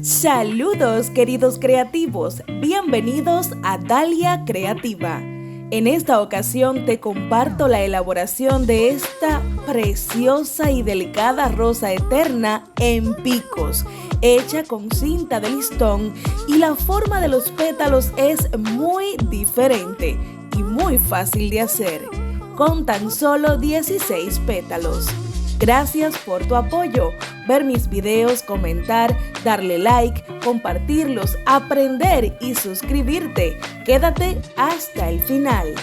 Saludos queridos creativos, bienvenidos a Dalia Creativa. En esta ocasión te comparto la elaboración de esta preciosa y delicada rosa eterna en picos, hecha con cinta de listón, y la forma de los pétalos es muy diferente y muy fácil de hacer, con tan solo 16 pétalos. Gracias por tu apoyo, ver mis videos, comentar, darle like, compartirlos, aprender y suscribirte. Quédate hasta el final.